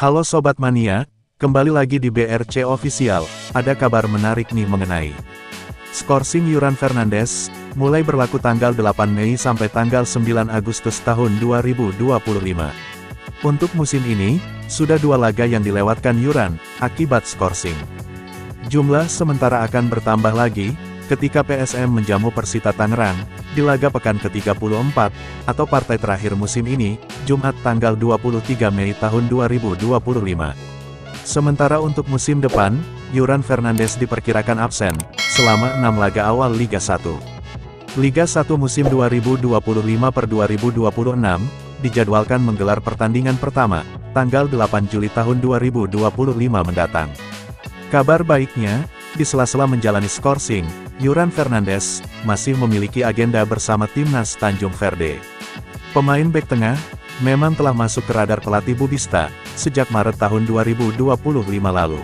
Halo Sobat Mania, kembali lagi di BRC Official. Ada kabar menarik nih mengenai skorsing Yuran Fernandes, mulai berlaku tanggal 8 Mei sampai tanggal 9 Agustus tahun 2025. Untuk musim ini, sudah 2 laga yang dilewatkan Yuran, akibat skorsing. Jumlah sementara akan bertambah lagi, ketika PSM menjamu Persita Tangerang, di laga pekan ke-34, atau partai terakhir musim ini, Jumat tanggal 23 Mei tahun 2025. Sementara untuk musim depan, Yuran Fernandes diperkirakan absen, selama 6 laga awal Liga 1. Liga 1 musim 2025/2026, dijadwalkan menggelar pertandingan pertama, tanggal 8 Juli tahun 2025 mendatang. Kabar baiknya, di sela-sela menjalani skorsing, Yuran Fernandes masih memiliki agenda bersama timnas Tanjung Verde. Pemain bek tengah memang telah masuk ke radar pelatih Bubista sejak Maret tahun 2025 lalu.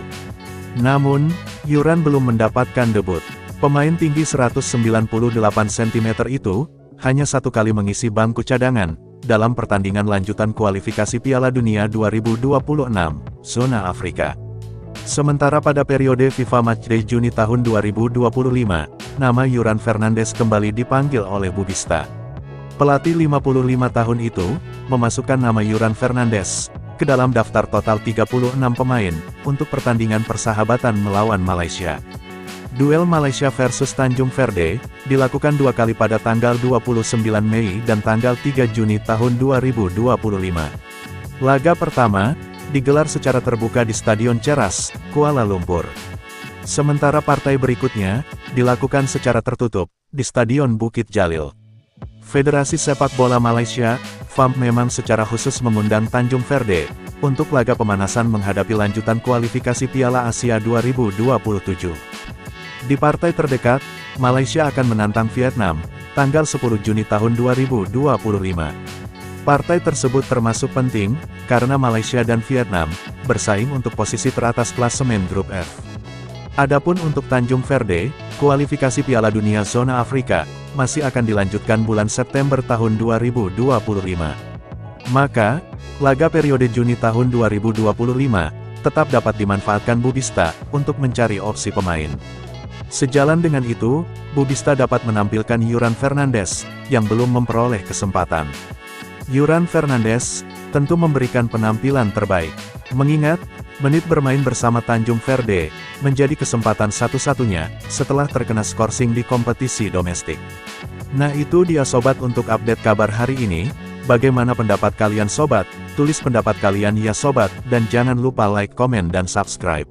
Namun, Yuran belum mendapatkan debut. Pemain tinggi 198 cm itu hanya 1 kali mengisi bangku cadangan dalam pertandingan lanjutan kualifikasi Piala Dunia 2026 zona Afrika. Sementara pada periode FIFA Matchday Juni tahun 2025, nama Yuran Fernandes kembali dipanggil oleh Bubista. Pelatih 55 tahun itu, memasukkan nama Yuran Fernandes ke dalam daftar total 36 pemain, untuk pertandingan persahabatan melawan Malaysia. Duel Malaysia versus Tanjung Verde, dilakukan 2 kali pada tanggal 29 Mei dan tanggal 3 Juni tahun 2025. Laga pertama digelar secara terbuka di Stadion Ceras, Kuala Lumpur. Sementara partai berikutnya, dilakukan secara tertutup, di Stadion Bukit Jalil. Federasi Sepak Bola Malaysia, FAM memang secara khusus mengundang Tanjung Verde, untuk laga pemanasan menghadapi lanjutan kualifikasi Piala Asia 2027. Di partai terdekat, Malaysia akan menantang Vietnam, tanggal 10 Juni tahun 2025. Partai tersebut termasuk penting, karena Malaysia dan Vietnam bersaing untuk posisi teratas klasemen grup F. Adapun untuk Tanjung Verde, kualifikasi Piala Dunia zona Afrika masih akan dilanjutkan bulan September tahun 2025. Maka, laga periode Juni tahun 2025 tetap dapat dimanfaatkan Bubista untuk mencari opsi pemain. Sejalan dengan itu, Bubista dapat menampilkan Yuran Fernandes yang belum memperoleh kesempatan. Yuran Fernandes tentu memberikan penampilan terbaik, mengingat menit bermain bersama Tanjung Verde menjadi kesempatan satu-satunya setelah terkena skorsing di kompetisi domestik. Nah itu dia sobat untuk update kabar hari ini. Bagaimana pendapat kalian sobat? Tulis pendapat kalian ya sobat, dan jangan lupa like, komen dan subscribe.